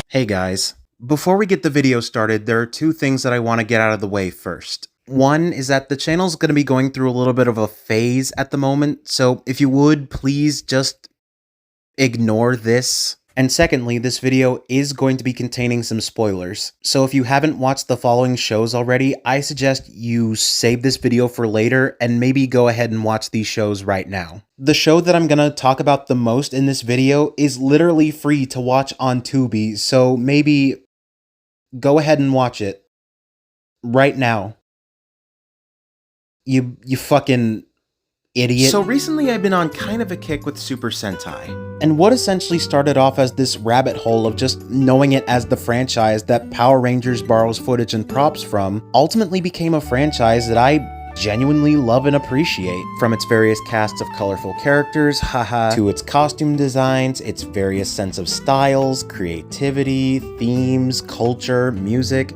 Hey guys, before we get the video started, there are two things that I want to get out of the way first. One is that the channel's going to be going through a little bit of a phase at the moment, so if you would, please just ignore this. And secondly, this video is going to be containing some spoilers, so if you haven't watched the following shows already, I suggest you save this video for later and maybe go ahead and watch these shows right now. The show that I'm gonna talk about the most in this video is literally free to watch on Tubi, so maybe go ahead and watch it right now. You fucking idiot. So recently I've been on kind of a kick with Super Sentai, and what essentially started off as this rabbit hole of just knowing it as the franchise that Power Rangers borrows footage and props from ultimately became a franchise that I genuinely love and appreciate. From its various casts of colorful characters, haha, to its costume designs, its various sense of styles, creativity, themes, culture, music.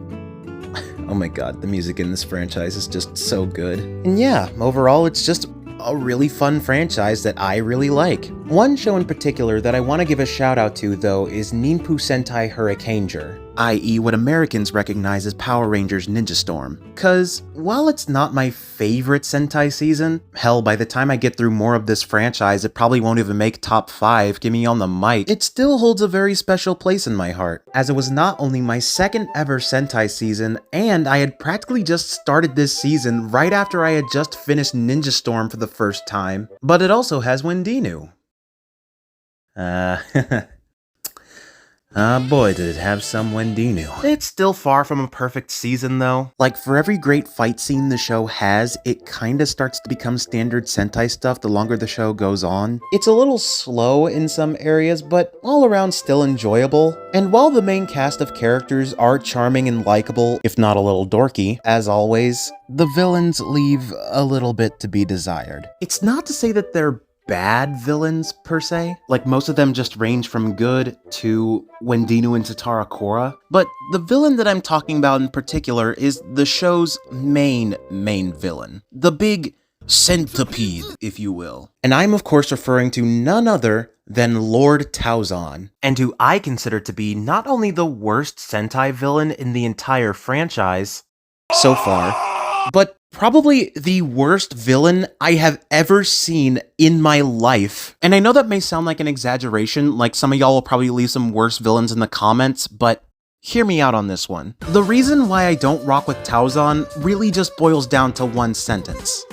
Oh my god, the music in this franchise is just so good. And yeah, overall it's just a really fun franchise that I really like. One show in particular that I want to give a shout out to though is Ninpu Sentai Hurricaneger, i.e. what Americans recognize as Power Rangers Ninja Storm. Cause while it's not my favorite Sentai season, hell, by the time I get through more of this franchise it probably won't even make top 5, give me on the mic, it still holds a very special place in my heart, as it was not only my second ever Sentai season, and I had practically just started this season right after I had just finished Ninja Storm for the first time, but it also has Wendinu. Boy did it have some Wendinu. It's still far from a perfect season though. Like, for every great fight scene the show has, it kinda starts to become standard Sentai stuff the longer the show goes on. It's a little slow in some areas, but all around still enjoyable. And while the main cast of characters are charming and likable, if not a little dorky, as always, the villains leave a little bit to be desired. It's not to say that they're bad villains, per se. Like, most of them just range from good to Wendinu and Tatara Korra. But the villain that I'm talking about in particular is the show's main villain. The big centipede, if you will. And I'm of course referring to none other than Lord Tauzan, and who I consider to be not only the worst Sentai villain in the entire franchise so far, but probably the worst villain I have ever seen in my life. And I know that may sound like an exaggeration, like some of y'all will probably leave some worse villains in the comments, but hear me out on this one. The reason why I don't rock with Tauzan really just boils down to one sentence.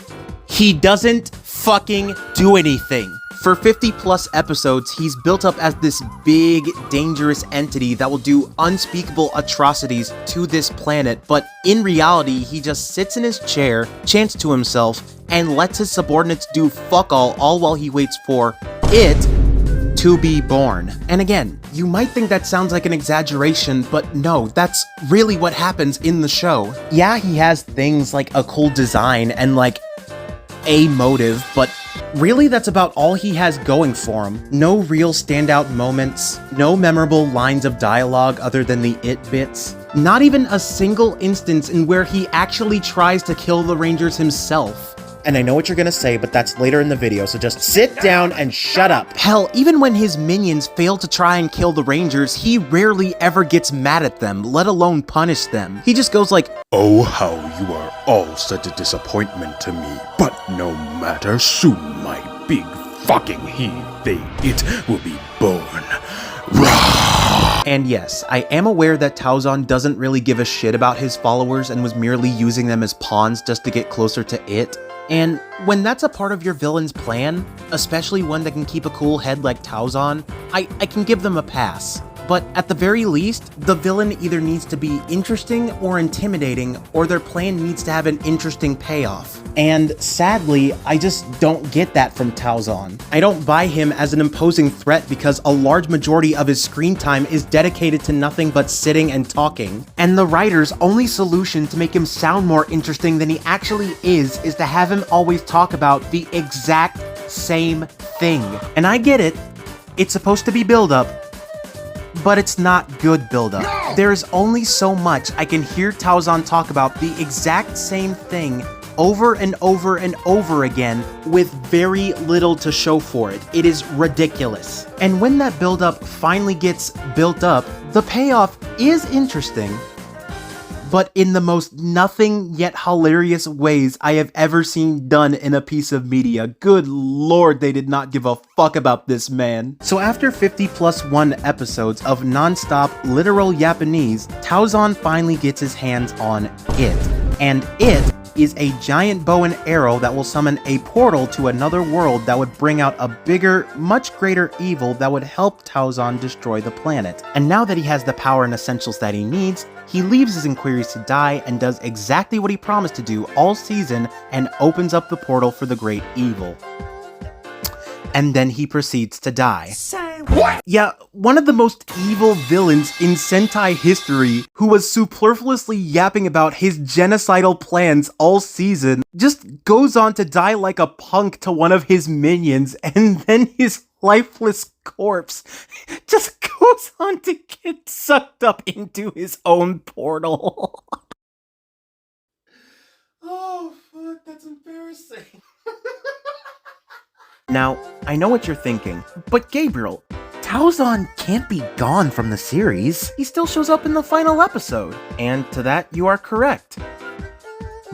He doesn't fucking do anything. For 50 plus episodes, he's built up as this big, dangerous entity that will do unspeakable atrocities to this planet, but in reality, he just sits in his chair, chants to himself, and lets his subordinates do fuck all while he waits for it to be born. And again, you might think that sounds like an exaggeration, but no, that's really what happens in the show. Yeah, he has things like a cool design and like a motive, but really that's about all he has going for him. No real standout moments, no memorable lines of dialogue other than the it bits, not even a single instance in where he actually tries to kill the Rangers himself. And I know what you're gonna say, but that's later in the video, so just sit down and shut up. Hell, even when his minions fail to try and kill the Rangers, he rarely ever gets mad at them, let alone punish them. He just goes like, "Oh, how you are all such a disappointment to me, but no matter, soon my big fucking it will be born." Rah! And yes, I am aware that Tauzan doesn't really give a shit about his followers and was merely using them as pawns just to get closer to it. And when that's a part of your villain's plan, especially one that can keep a cool head like Tauzan, I can give them a pass. But at the very least, the villain either needs to be interesting or intimidating, or their plan needs to have an interesting payoff. And sadly, I just don't get that from Tauzan. I don't buy him as an imposing threat because a large majority of his screen time is dedicated to nothing but sitting and talking. And the writer's only solution to make him sound more interesting than he actually is to have him always talk about the exact same thing. And I get it, it's supposed to be build-up, but it's not good build-up. No! There is only so much I can hear Tauzan talk about the exact same thing over and over and over again with very little to show for it. It is ridiculous. And when that build-up finally gets built up, the payoff is interesting, but in the most nothing yet hilarious ways I have ever seen done in a piece of media. Good lord, they did not give a fuck about this man. So after 50+1 episodes of non-stop literal Japanese, Taozan finally gets his hands on it. And it is a giant bow and arrow that will summon a portal to another world that would bring out a bigger, much greater evil that would help Taozan destroy the planet. And now that he has the power and essentials that he needs, he leaves his inquiries to die and does exactly what he promised to do all season and opens up the portal for the great evil. And then he proceeds to die. Say what? Yeah, one of the most evil villains in Sentai history, who was superfluously yapping about his genocidal plans all season, just goes on to die like a punk to one of his minions, and then his lifeless corpse just goes on to get sucked up into his own portal. Oh, fuck, that's embarrassing. Now, I know what you're thinking, but Gabriel, Taozan can't be gone from the series. He still shows up in the final episode, and to that you are correct.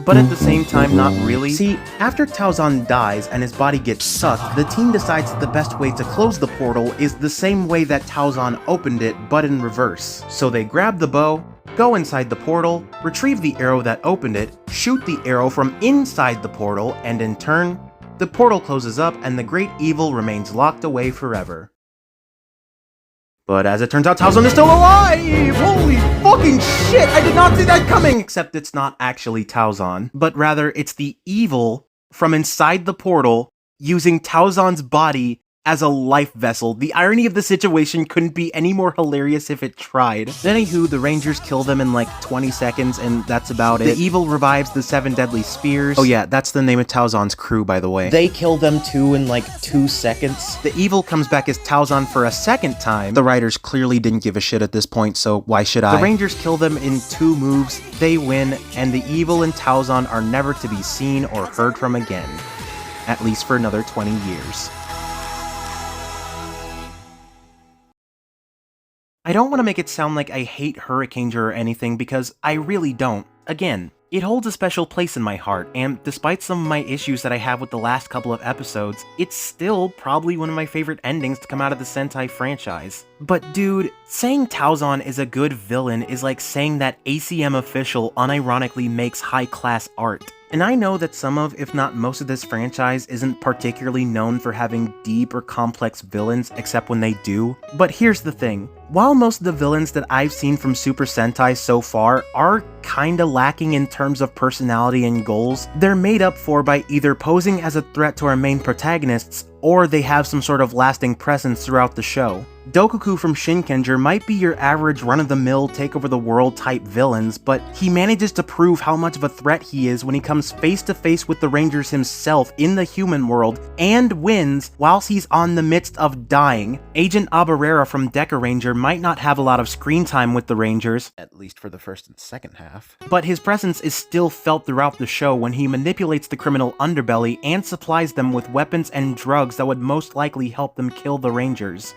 But at the same time, not really. See, after Taozan dies and his body gets sucked, the team decides that the best way to close the portal is the same way that Taozan opened it, but in reverse. So they grab the bow, go inside the portal, retrieve the arrow that opened it, shoot the arrow from inside the portal, and in turn, the portal closes up and the great evil remains locked away forever. But as it turns out, Taozan is still alive! Holy fucking shit! I did not see that coming! Except it's not actually Taozan, but rather it's the evil from inside the portal using Taozan's body as a life vessel. The irony of the situation couldn't be any more hilarious if it tried. Anywho, the Rangers kill them in like 20 seconds and that's about it. The evil revives the 7 deadly spears. Oh yeah, that's the name of Taozan's crew, by the way. They kill them too in like 2 seconds. The evil comes back as Taozan for a second time. The writers clearly didn't give a shit at this point, so why should I? The Rangers kill them in 2 moves, they win, and the evil and Taozan are never to be seen or heard from again. At least for another 20 years. I don't want to make it sound like I hate Hurricaneger or anything, because I really don't. Again, it holds a special place in my heart, and despite some of my issues that I have with the last couple of episodes, it's still probably one of my favorite endings to come out of the Sentai franchise. But dude, saying Taozan is a good villain is like saying that ACM Official unironically makes high-class art. And I know that some of, if not most of this franchise isn't particularly known for having deep or complex villains, except when they do. But here's the thing. While most of the villains that I've seen from Super Sentai so far are kinda lacking in terms of personality and goals, they're made up for by either posing as a threat to our main protagonists, or they have some sort of lasting presence throughout the show. Dokuku from Shinkenger might be your average run-of-the-mill take-over-the-world type villains, but he manages to prove how much of a threat he is when he comes face-to-face with the Rangers himself in the human world, and wins whilst he's on the midst of dying. Agent Abarera from Deca Ranger might not have a lot of screen time with the Rangers, at least for the first and second half, but his presence is still felt throughout the show when he manipulates the criminal underbelly and supplies them with weapons and drugs that would most likely help them kill the Rangers.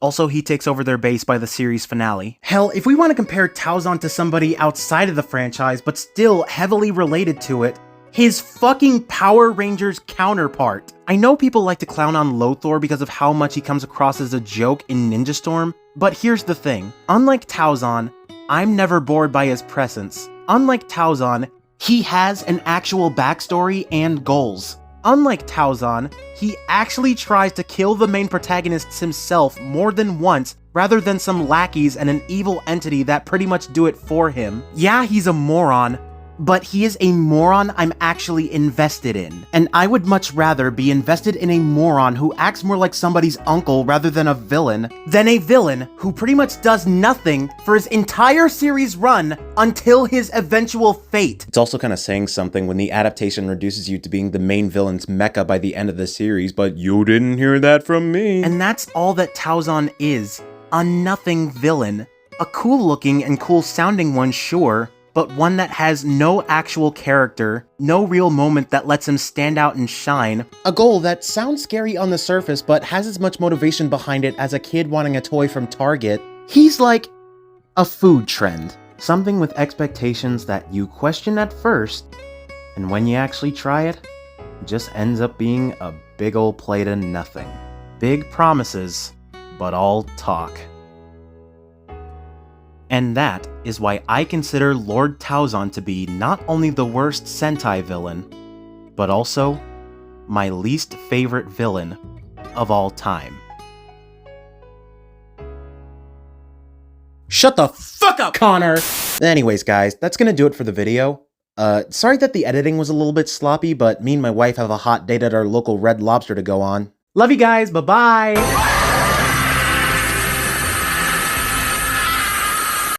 Also, he takes over their base by the series finale. Hell, if we want to compare Taozan to somebody outside of the franchise, but still heavily related to it, his fucking Power Rangers counterpart. I know people like to clown on Lothor because of how much he comes across as a joke in Ninja Storm, but here's the thing. Unlike Taozan, I'm never bored by his presence. Unlike Taozan, he has an actual backstory and goals. Unlike Taozan, he actually tries to kill the main protagonists himself more than once, rather than some lackeys and an evil entity that pretty much do it for him. Yeah, he's a moron, but he is a moron I'm actually invested in. And I would much rather be invested in a moron who acts more like somebody's uncle rather than a villain, than a villain who pretty much does nothing for his entire series run until his eventual fate. It's also kind of saying something when the adaptation reduces you to being the main villain's mecha by the end of the series, but you didn't hear that from me. And that's all that Taozan is. A nothing villain. A cool looking and cool sounding one, sure, but one that has no actual character, no real moment that lets him stand out and shine. A goal that sounds scary on the surface, but has as much motivation behind it as a kid wanting a toy from Target. He's like a food trend. Something with expectations that you question at first, and when you actually try it, it just ends up being a big ol' plate of nothing. Big promises, but all talk. And that is why I consider Lord Taozan to be not only the worst Sentai villain, but also my least favorite villain of all time. Shut the fuck up, Connor! Anyways, guys, that's gonna do it for the video. Sorry that the editing was a little bit sloppy, but me and my wife have a hot date at our local Red Lobster to go on. Love you guys, bye-bye!